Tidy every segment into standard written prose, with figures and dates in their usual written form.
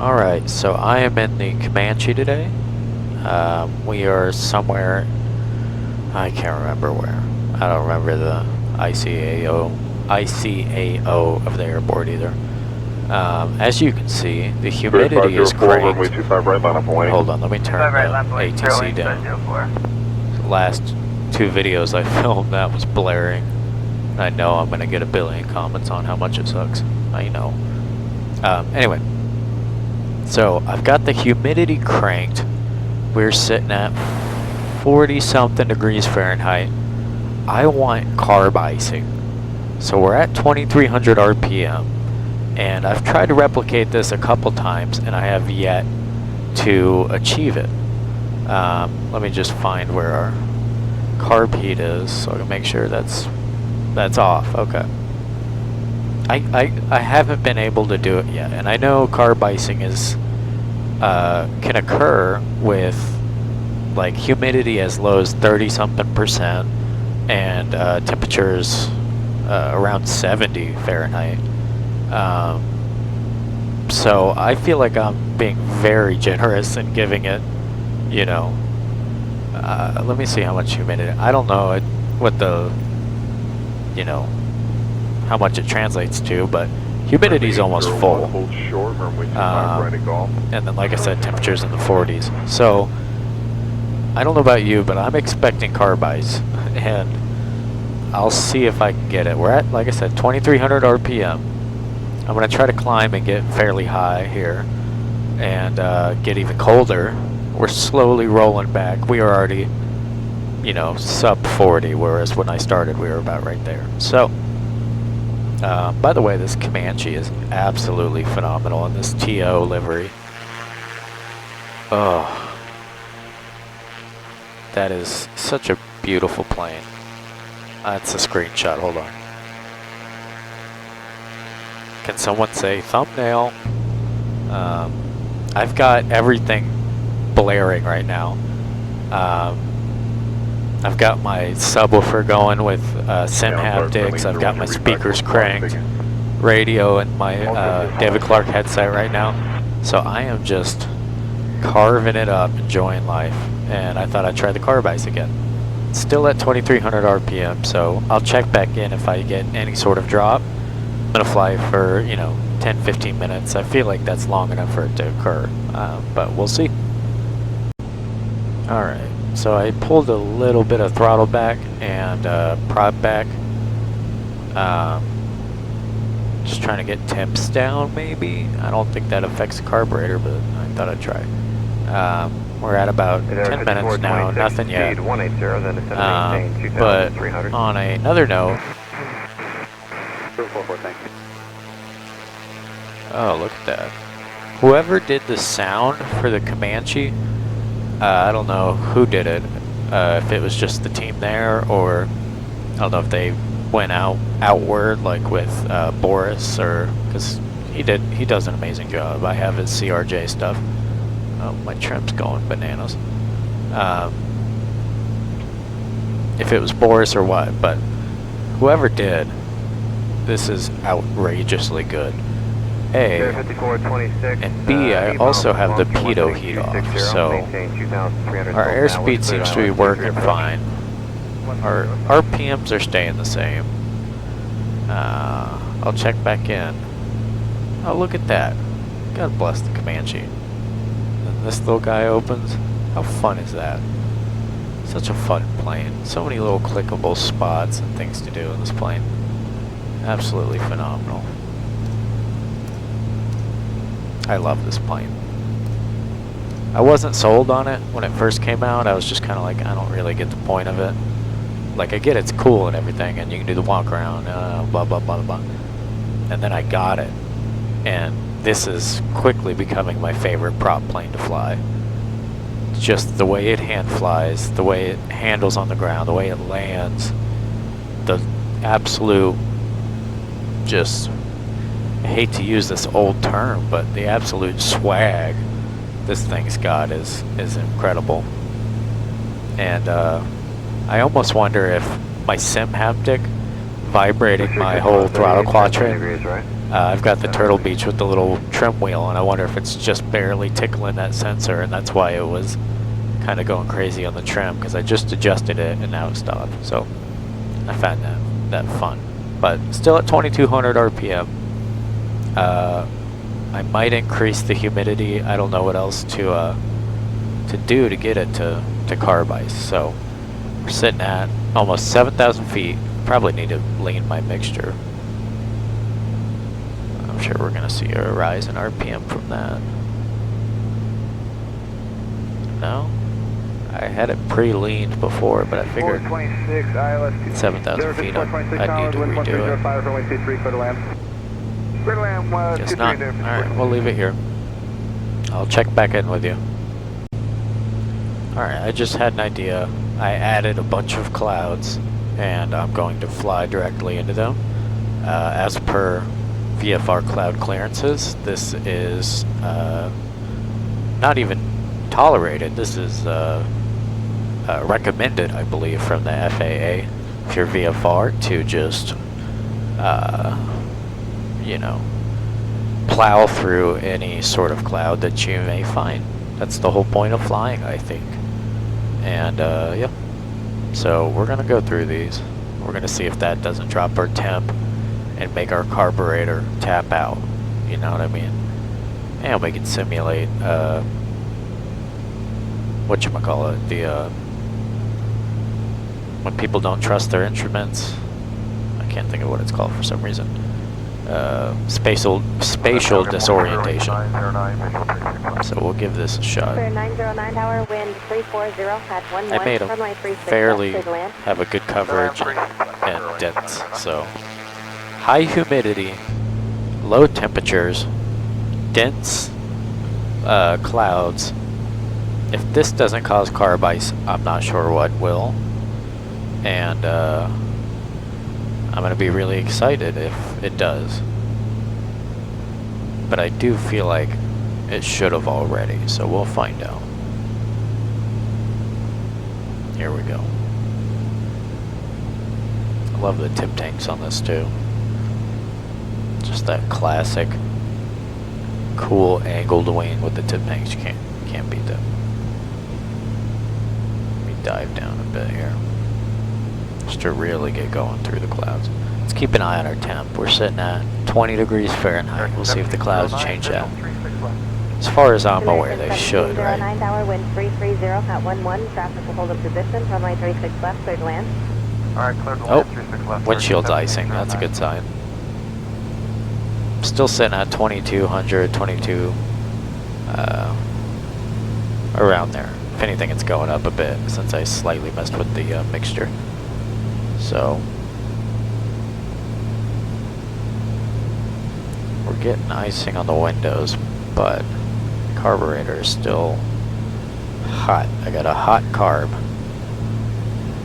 Alright, so I am in the Comanche today. We are somewhere, I can't remember where. I don't remember the ICAO of the airport either. As you can see, the humidity is cranked. Hold on, let me turn the ATC down. The last two videos I filmed, that was blaring. I know I'm going to get a billion comments on how much it sucks. I know. Anyway. So I've got the humidity cranked. We're sitting at 40 something degrees Fahrenheit. I want carb icing. So we're at 2300 RPM, and I've tried to replicate this a couple times and I have yet to achieve it. Let me just find where our carb heat is so I can make sure that's off. Okay. I haven't been able to do it yet, and I know carb icing is can occur with like humidity as low as 30 something percent and temperatures around 70 Fahrenheit. So I feel like I'm being very generous in giving it, you know, let me see how much humidity. I don't know what the, you know, how much it translates to, but humidity is almost full. And then, like I said, temperatures in the 40s. So I don't know about you, but I'm expecting carb ice, and I'll see if I can get it. We're at, like I said, 2300 RPM. I'm going to try to climb and get fairly high here and get even colder. We're slowly rolling back. We are already, you know, sub 40, whereas when I started we were about right there. So by the way, this Comanche is absolutely phenomenal in this TO livery. Oh, that is such a beautiful plane. That's a screenshot, hold on. Can someone say thumbnail? I've got everything blaring right now. I've got my subwoofer going with sim haptics. I've got my speakers cranked, radio, and my David Clark headset right now. So I am just carving it up, enjoying life. And I thought I'd try the carb ice again. Still at 2300 RPM, so I'll check back in if I get any sort of drop. I'm gonna fly for, you know, 10-15 minutes. I feel like that's long enough for it to occur, but we'll see. All right. So I pulled a little bit of throttle back and prod back. Just trying to get temps down, maybe. I don't think that affects the carburetor, but I thought I'd try. We're at about 10 minutes now, nothing yet. But on another note, oh, look at that. Whoever did the sound for the Comanche, I don't know who did it, if it was just the team there, or I don't know if they went outward like with Boris, or because he does an amazing job. I have his CRJ stuff. Oh, my trim's going bananas. If it was Boris or what, but whoever did, this is outrageously good. A, and B, I also have the pitot heat off, so our airspeed seems to be working fine. Our RPMs are staying the same. I'll check back in. Oh, look at that. God bless the Comanche. And this little guy opens. How fun is that? Such a fun plane. So many little clickable spots and things to do in this plane. Absolutely phenomenal. I love this plane. I wasn't sold on it when it first came out. I was just kind of like, I don't really get the point of it. Like, I get it's cool and everything, and you can do the walk around, blah, blah, blah, blah. And then I got it. And this is quickly becoming my favorite prop plane to fly. Just the way it hand flies, the way it handles on the ground, the way it lands, the absolute just... I hate to use this old term, but the absolute swag this thing's got is incredible. And I almost wonder if my sim haptic vibrating my whole throttle quadrant I've got the Turtle Beach with the little trim wheel, and I wonder if it's just barely tickling that sensor, and that's why it was kind of going crazy on the trim, because I just adjusted it and now it stopped. So I found that fun. But still at 2200 RPM. I might increase the humidity. I don't know what else to do to get it to carb ice. So we're sitting at almost 7,000 feet. Probably need to lean my mixture. I'm sure we're going to see a rise in RPM from that. No? I had it pre-leaned before, but I figured 7,000 feet I'd need to redo it. Guess not. Alright, we'll leave it here. I'll check back in with you. Alright, I just had an idea. I added a bunch of clouds, and I'm going to fly directly into them. As per VFR cloud clearances, this is not even tolerated. This is recommended, I believe, from the FAA, if you're VFR, to just, you know, plow through any sort of cloud that you may find. That's the whole point of flying, I think. And, yeah. So we're going to go through these. We're going to see if that doesn't drop our temp and make our carburetor tap out. You know what I mean? And we can simulate, whatchamacallit, the, when people don't trust their instruments. I can't think of what it's called for some reason. Spatial disorientation. So we'll give this a shot. 909 tower, wind 340 at 11. I made them fairly have a good coverage and dense. So high humidity, low temperatures, dense clouds. If this doesn't cause carb ice, I'm not sure what will. And I'm going to be really excited if it does. But I do feel like it should have already, so we'll find out. Here we go. I love the tip tanks on this too. Just that classic cool angled wing with the tip tanks. You can't beat that. Let me dive down a bit here, just to really get going through the clouds. Let's keep an eye on our temp. We're sitting at 20 degrees Fahrenheit. We'll see if the clouds change out. As far as I'm aware, they should, right? 9 tower, wind 330 at 11. Traffic will hold in position. Runway 36 left, clear to land. Alright, clear to Oh, land, 36 left. windshield's icing. That's a good sign. Still sitting at 2200, 22, around there. If anything, it's going up a bit since I slightly messed with the mixture. So we're getting icing on the windows, but carburetor is still hot. I got a hot carb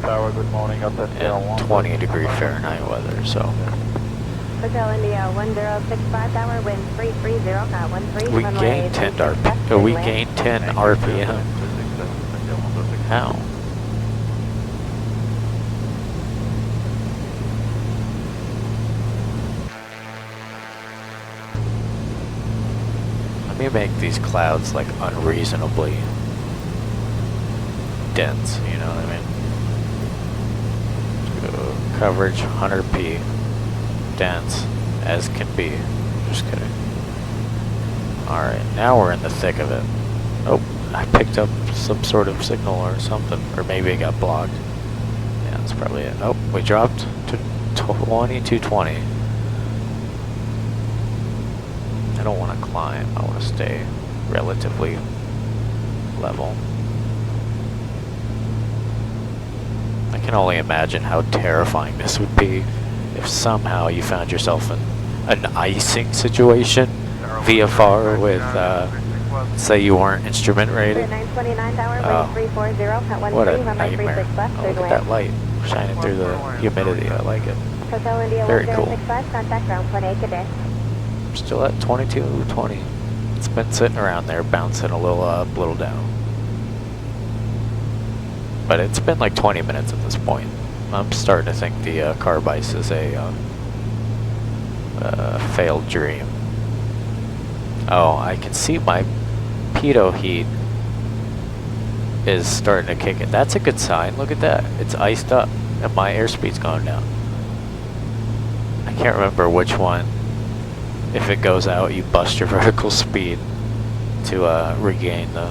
Tower, good morning, up at and 20 degree Fahrenheit weather, so Hotel India 1065 tower, wind 330 at 13. we gained 10 RPM. We gained 10 RPM. How? Let me make these clouds like unreasonably dense, you know what I mean? Coverage 100p, dense as can be. Just kidding. Alright, now we're in the thick of it. Oh, I picked up some sort of signal or something, or maybe it got blocked. Yeah, that's probably it. Oh, we dropped to 2220. I don't want to climb, I want to stay relatively level. I can only imagine how terrifying this would be if somehow you found yourself in an icing situation, VFR with, say you weren't instrument rated. 929 tower, wind 340 at What a 13. Runway nightmare. 36 left, Oh, clear look to at that land. light shining through the humidity, I like it. Hotel India Very cool. 1065, contact ground 28 today. Still at 2220. It's been sitting around there, bouncing a little up, a little down. But it's been like 20 minutes at this point. I'm starting to think the carb ice is a Failed dream. Oh, I can see my pitot heat is starting to kick in. That's a good sign. Look at that. It's iced up and my airspeed's going down. I can't remember which one. If it goes out, you bust your vertical speed to regain the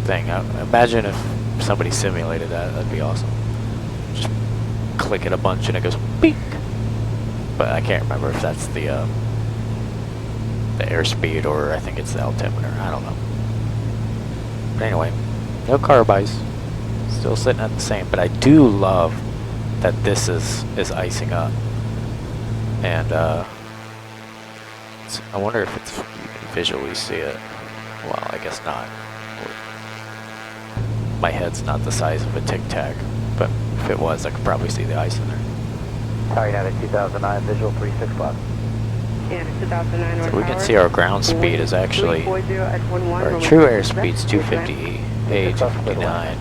thing. Imagine if somebody simulated that. That'd be awesome. Just click it a bunch and it goes beep. But I can't remember if that's the airspeed or I think it's the altimeter. I don't know. But anyway, no carb ice. Still sitting at the same. But I do love that this is icing up. And I wonder if it's, you can visually see it. Well, I guess not. My head's not the size of a Tic Tac, but if it was, I could probably see the ice in there. Tower United 2009, visual 36 left. Yeah, 2009 So we can see our ground speed is actually, our true airspeed's 250, A 259.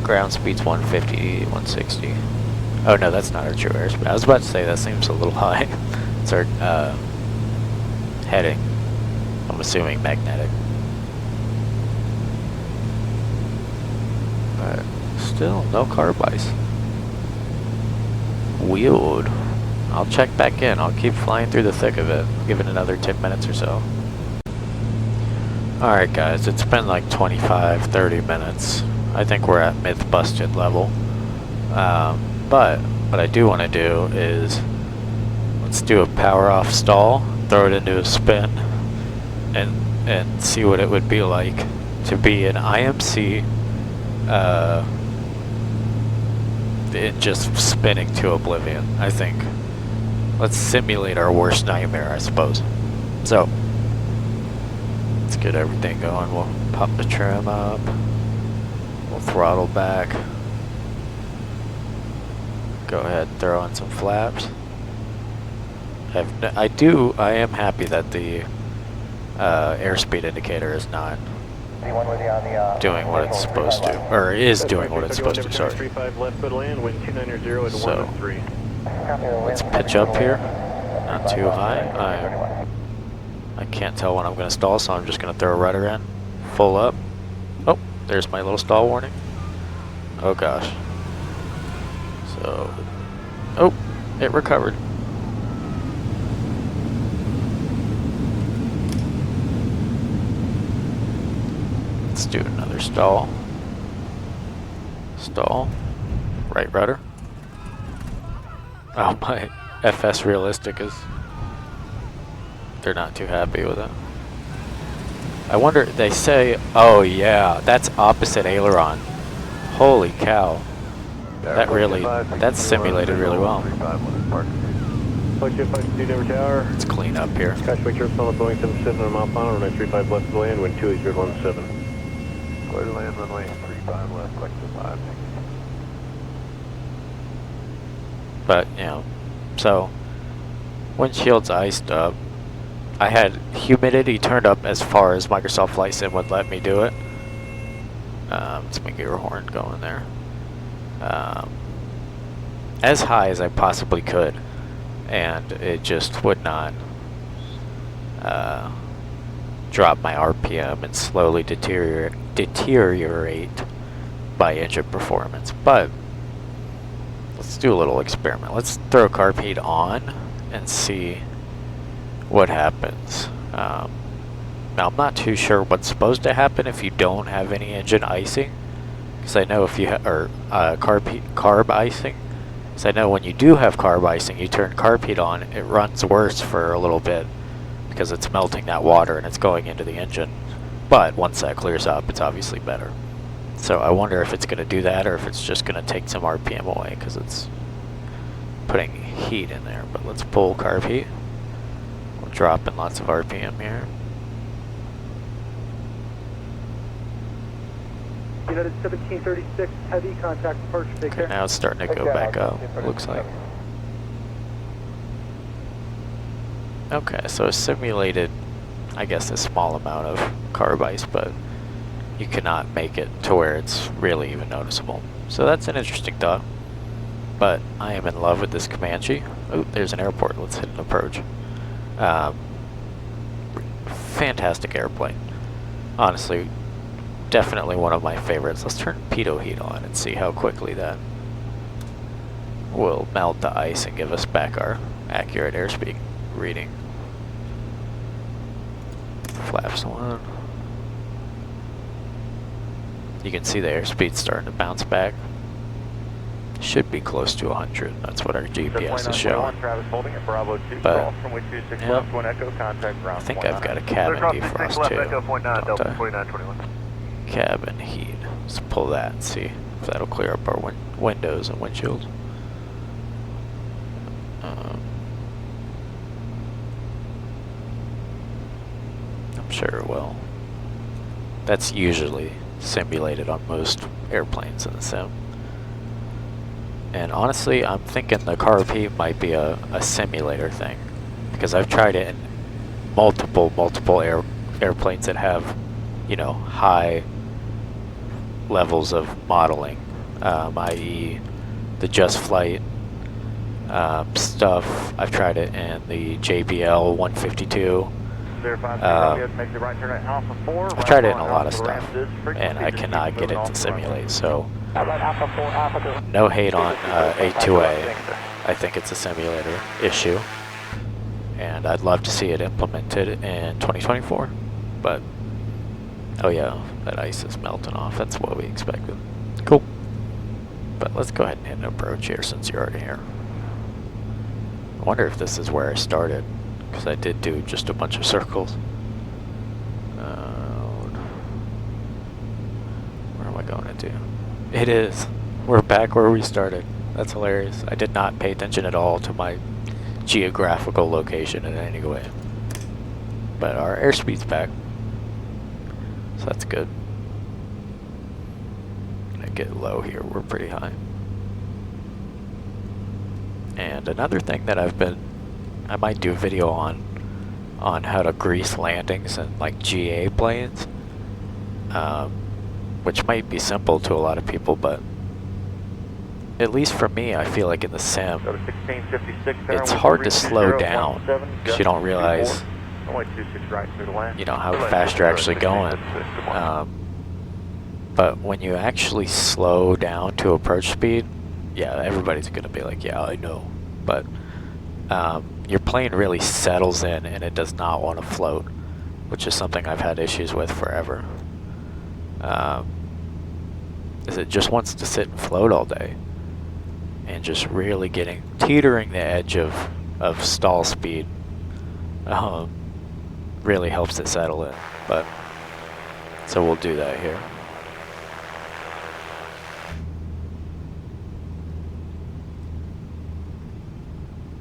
Ground speed's 150, 160. Oh no, that's not our true airspeed. I was about to say that seems a little high. It's our heading. I'm assuming magnetic. But still, no carb ice. Weird. I'll check back in. I'll keep flying through the thick of it. I'll give it another 10 minutes or so. Alright guys, it's been like 25, 30 minutes. I think we're at myth busted level. But what I do want to do is let's do a power off stall, throw it into a spin, and see what it would be like to be an IMC it just spinning to oblivion. I think let's simulate our worst nightmare, I suppose. So let's get everything going. We'll pop the trim up, we'll throttle back, go ahead and throw in some flaps. I am happy that the airspeed indicator is not doing what it's supposed to, or is doing what it's supposed to, sorry. So, let's pitch up here, not too high. I can't tell when I'm going to stall, so I'm just going to throw a rudder in, full up. Oh, there's my little stall warning. Oh gosh. So, oh, it recovered. Let's do another stall. Stall. Right rudder. Oh, my FS realistic is... They're not too happy with it. I wonder, they say, oh yeah, that's opposite aileron. Holy cow. That really, that's simulated really well. Let's clean up here. Cashback here, solid Boeing 77 on mile final, runway 35 left to land, wind 28017. Clear to land, runway 35 left, click to 5. But, you know, so, windshield's iced up. I had humidity turned up as far as Microsoft Flight Sim would let me do it. Let's make your horn going there. As high as I possibly could, and it just would not drop my RPM and slowly deteriorate by engine performance. But let's do a little experiment. Let's throw carb heat on and see what happens. Now I'm not too sure what's supposed to happen if you don't have any engine icing, because I know if you carb icing, because I know when you do have carb icing, you turn carb heat on, it runs worse for a little bit because it's melting that water and it's going into the engine. But once that clears up, it's obviously better. So I wonder if it's going to do that or if it's just going to take some RPM away because it's putting heat in there. But let's pull carb heat. We'll drop in lots of RPM here. United 1736, heavy contact approach, take care. Now it's starting to go back up, looks like. Okay, so it's simulated, I guess, a small amount of carb ice, but you cannot make it to where it's really even noticeable. So that's an interesting thought. But I am in love with this Comanche. Oh, there's an airport. Let's hit an approach. Fantastic airplane. Honestly, definitely one of my favorites. Let's turn pitot heat on and see how quickly that will melt the ice and give us back our accurate airspeed reading. Flaps on. You can see the airspeed starting to bounce back. Should be close to 100. That's what our GPS is showing. But yeah, I think I've got a cabin defrost too. Don't I? Cabin heat. Let's pull that and see if that'll clear up our windows and windshields. I'm sure it will. That's usually simulated on most airplanes in the sim. And honestly, I'm thinking the Carb heat might be a simulator thing, because I've tried it in multiple airplanes that have, you know, high levels of modeling, i.e. the Just Flight stuff. I've tried it in the JBL 152. I've tried it in a lot of stuff, and I cannot get it to simulate, so no hate on A2A. I think it's a simulator issue, and I'd love to see it implemented in 2024, but oh yeah, that ice is melting off. That's what we expected. Cool. But let's go ahead and hit an approach here since you're already here. I wonder if this is where I started, because I did do just a bunch of circles. Where am I going to do? It is. We're back where we started. That's hilarious. I did not pay attention at all to my geographical location in any way. But our airspeed's back, so that's good. Gonna get low here. We're pretty high. And another thing that I might do a video on how to grease landings and like GA planes, which might be simple to a lot of people, but at least for me, I feel like in the sim, it's hard to slow down because you don't realize, you know, how fast you're actually going. But when you actually slow down to approach speed, yeah, everybody's gonna be like, yeah, I know. But your plane really settles in and it does not want to float, which is something I've had issues with forever. Is it just wants to sit and float all day, and just really teetering the edge of stall speed really helps it settle in. But so we'll do that here.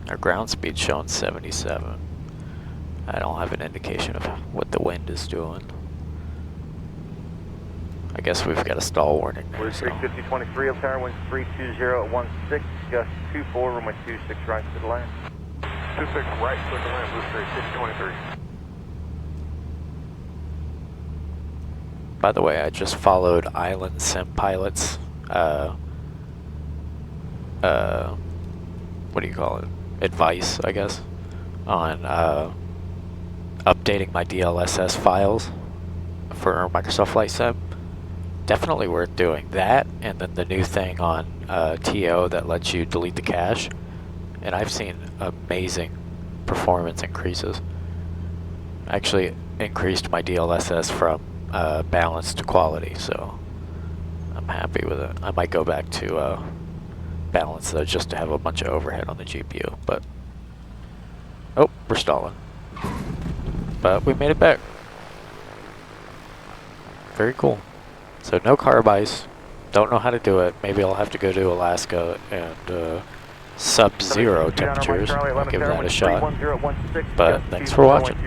Our ground speed's showing 77. I don't have an indication of what the wind is doing. I guess we've got a stall warning there. We're 350-23 up tower, wind 320 at 16, gust 24, runway 26 right to the land. 26 right to the land, Blue 350-23. By the way, I just followed Island Sim Pilot's, what do you call it? Advice, I guess, on updating my DLSS files for Microsoft Flight Sim. Definitely worth doing that, and then the new thing on TO that lets you delete the cache, and I've seen amazing performance increases. I actually increased my DLSS from balance to quality, so I'm happy with it. I might go back to balance though, just to have a bunch of overhead on the GPU, but oh, we're stalling. But we made it back. Very cool. So no carb ice. Don't know how to do it. Maybe I'll have to go to Alaska and sub-zero temperatures. I'll give that a shot. But thanks for watching.